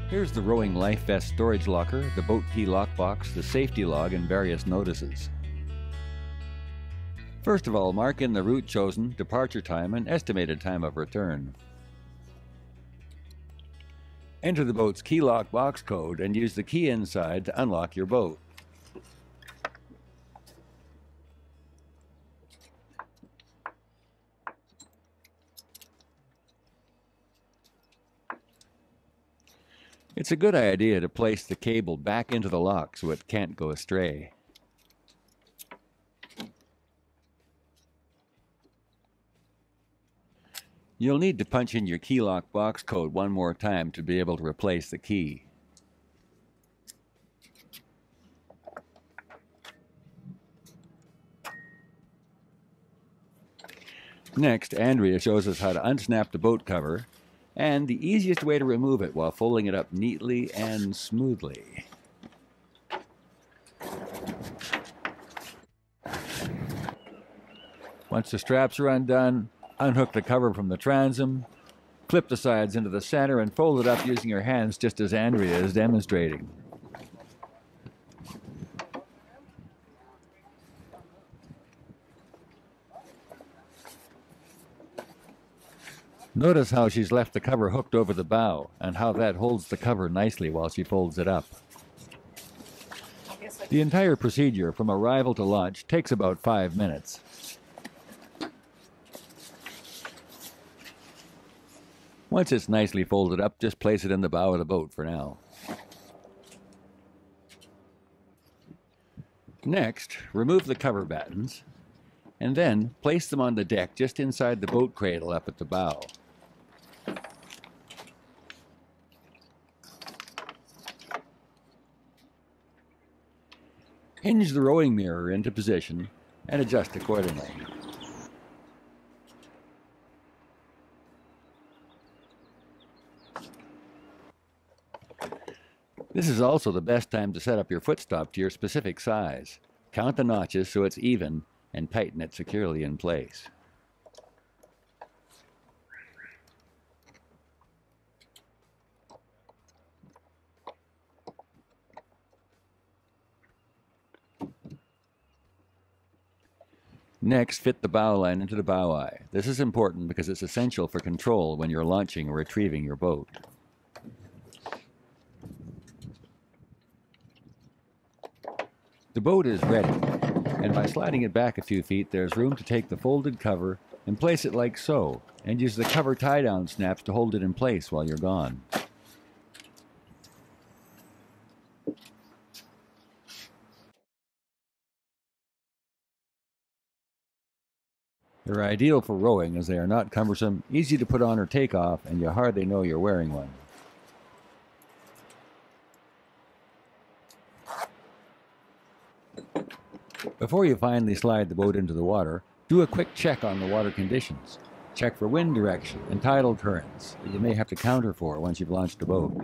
Here's the rowing life vest storage locker, the boat key lockbox, the safety log, and various notices. First of all, mark in the route chosen, departure time, and estimated time of return. Enter the boat's key lock box code and use the key inside to unlock your boat. It's a good idea to place the cable back into the lock so it can't go astray. You'll need to punch in your key lock box code one more time to be able to replace the key. Next, Andrea shows us how to unsnap the boat cover and the easiest way to remove it while folding it up neatly and smoothly. Once the straps are undone, unhook the cover from the transom, clip the sides into the center, and fold it up using your hands just as Andrea is demonstrating. Notice how she's left the cover hooked over the bow and how that holds the cover nicely while she folds it up. The entire procedure from arrival to launch takes about 5 minutes. Once it's nicely folded up, just place it in the bow of the boat for now. Next, remove the cover battens and then place them on the deck just inside the boat cradle up at the bow. Hinge the rowing mirror into position and adjust accordingly. This is also the best time to set up your footstop to your specific size. Count the notches so it's even and tighten it securely in place. Next, fit the bow line into the bow eye. This is important because it's essential for control when you're launching or retrieving your boat. The boat is ready, and by sliding it back a few feet, there's room to take the folded cover and place it like so, and use the cover tie-down snaps to hold it in place while you're gone. They're ideal for rowing as they are not cumbersome, easy to put on or take off, and you hardly know you're wearing one. Before you finally slide the boat into the water, do a quick check on the water conditions. Check for wind direction and tidal currents that you may have to counter for once you've launched the boat.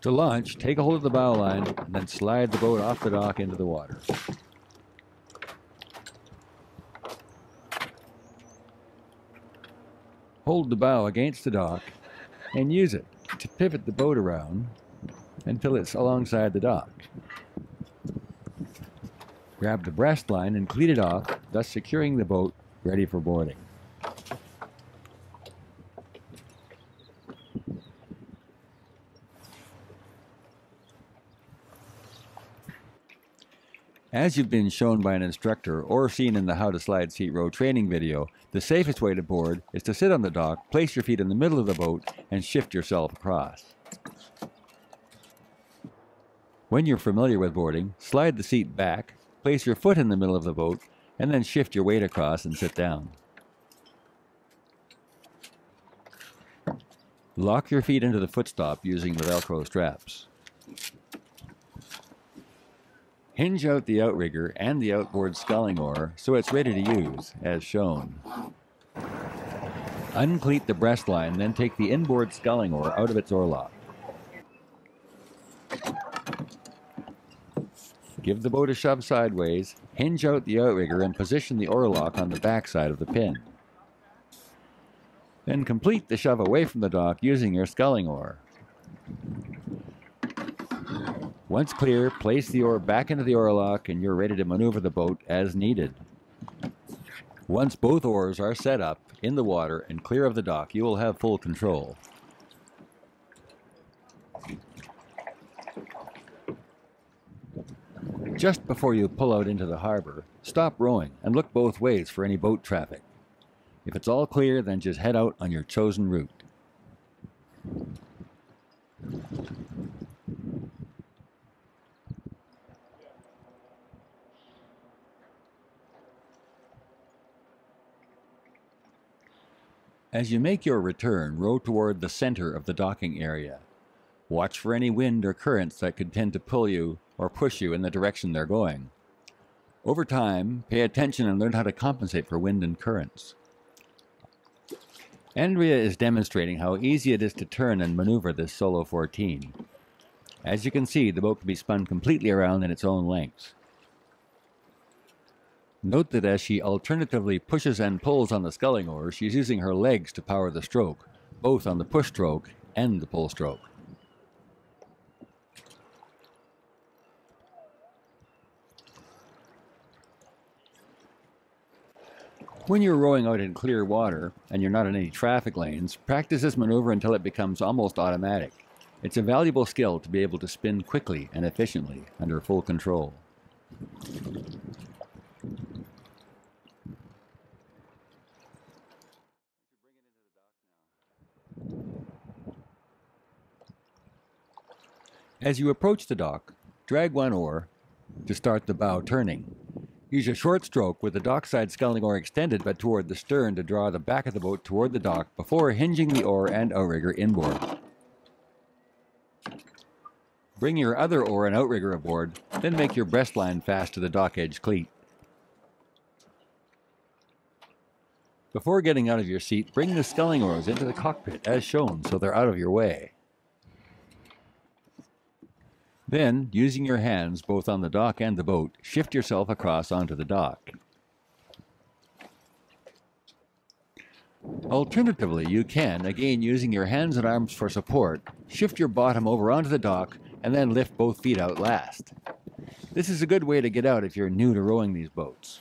To launch, take a hold of the bow line and then slide the boat off the dock into the water. Hold the bow against the dock and use it to pivot the boat around until it's alongside the dock. Grab the breast line and cleat it off, thus securing the boat ready for boarding. As you've been shown by an instructor or seen in the How to Slide Seat Row training video, the safest way to board is to sit on the dock, place your feet in the middle of the boat, and shift yourself across. When you're familiar with boarding, slide the seat back, place your foot in the middle of the boat, and then shift your weight across and sit down. Lock your feet into the footstop using the Velcro straps. Hinge out the outrigger and the outboard sculling oar so it's ready to use, as shown. Uncleat the breast line, then take the inboard sculling oar out of its oarlock. Give the boat a shove sideways, hinge out the outrigger, and position the oarlock on the back side of the pin. Then complete the shove away from the dock using your sculling oar. Once clear, place the oar back into the oarlock and you're ready to maneuver the boat as needed. Once both oars are set up in the water and clear of the dock, you will have full control. Just before you pull out into the harbor, stop rowing and look both ways for any boat traffic. If it's all clear, then just head out on your chosen route. As you make your return, row toward the center of the docking area. Watch for any wind or currents that could tend to pull you or push you in the direction they're going. Over time, pay attention and learn how to compensate for wind and currents. Andrea is demonstrating how easy it is to turn and maneuver this Solo 14. As you can see, the boat can be spun completely around in its own length. Note that as she alternatively pushes and pulls on the sculling oar, she's using her legs to power the stroke, both on the push stroke and the pull stroke. When you're rowing out in clear water, and you're not in any traffic lanes, practice this maneuver until it becomes almost automatic. It's a valuable skill to be able to spin quickly and efficiently under full control. As you approach the dock, drag one oar to start the bow turning. Use a short stroke with the dockside sculling oar extended but toward the stern to draw the back of the boat toward the dock before hinging the oar and outrigger inboard. Bring your other oar and outrigger aboard, then make your breastline fast to the dock edge cleat. Before getting out of your seat, bring the sculling oars into the cockpit as shown so they're out of your way. Then, using your hands both on the dock and the boat, shift yourself across onto the dock. Alternatively, you can, again using your hands and arms for support, shift your bottom over onto the dock and then lift both feet out last. This is a good way to get out if you're new to rowing these boats.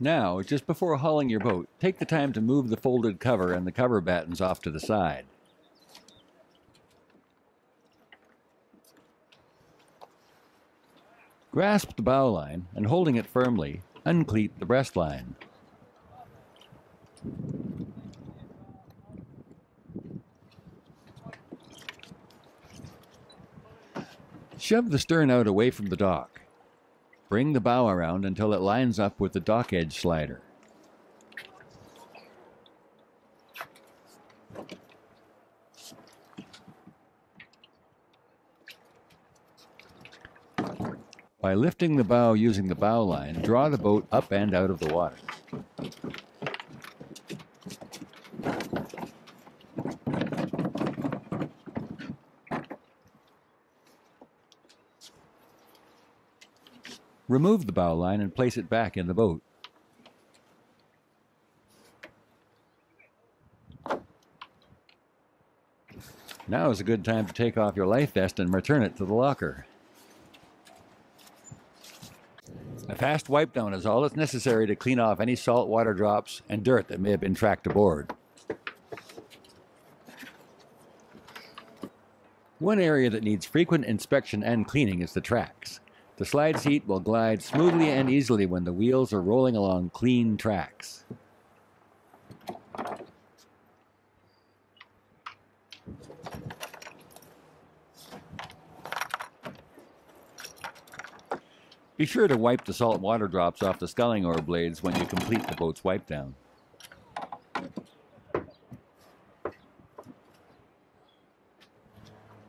Now, just before hauling your boat, take the time to move the folded cover and the cover battens off to the side. Grasp the bow line and holding it firmly, uncleat the breastline. Shove the stern out away from the dock. Bring the bow around until it lines up with the dock edge slider. By lifting the bow using the bow line, draw the boat up and out of the water. Remove the bow line and place it back in the boat. Now is a good time to take off your life vest and return it to the locker. A fast wipe down is all that's necessary to clean off any salt water drops and dirt that may have been tracked aboard. One area that needs frequent inspection and cleaning is the tracks. The slide seat will glide smoothly and easily when the wheels are rolling along clean tracks. Be sure to wipe the salt water drops off the sculling oar blades when you complete the boat's wipe down.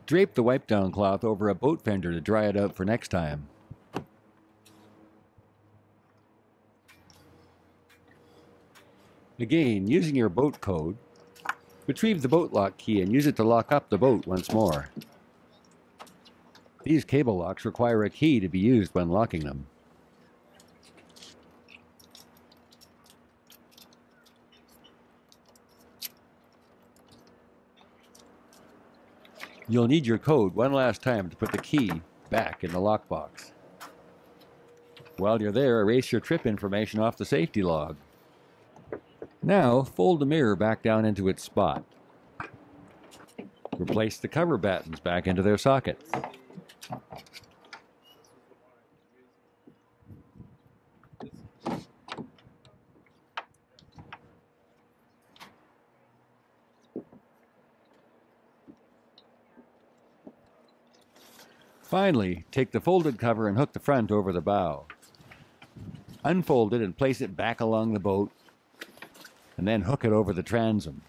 Drape the wipe down cloth over a boat fender to dry it out for next time. Again, using your boat code, retrieve the boat lock key and use it to lock up the boat once more. These cable locks require a key to be used when locking them. You'll need your code one last time to put the key back in the lockbox. While you're there, erase your trip information off the safety log. Now, fold the mirror back down into its spot. Replace the cover battens back into their socket. Finally, take the folded cover and hook the front over the bow. Unfold it and place it back along the boat, and then hook it over the transom.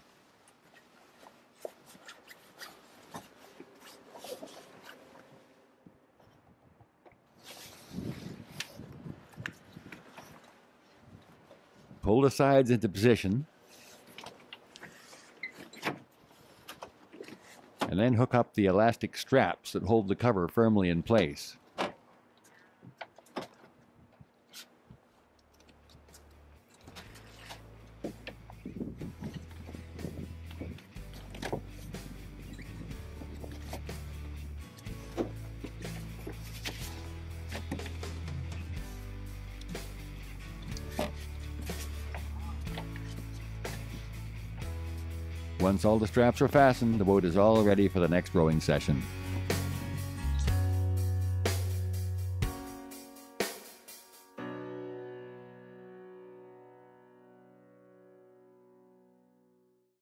Pull the sides into position, and then hook up the elastic straps that hold the cover firmly in place. Once all the straps are fastened, the boat is all ready for the next rowing session.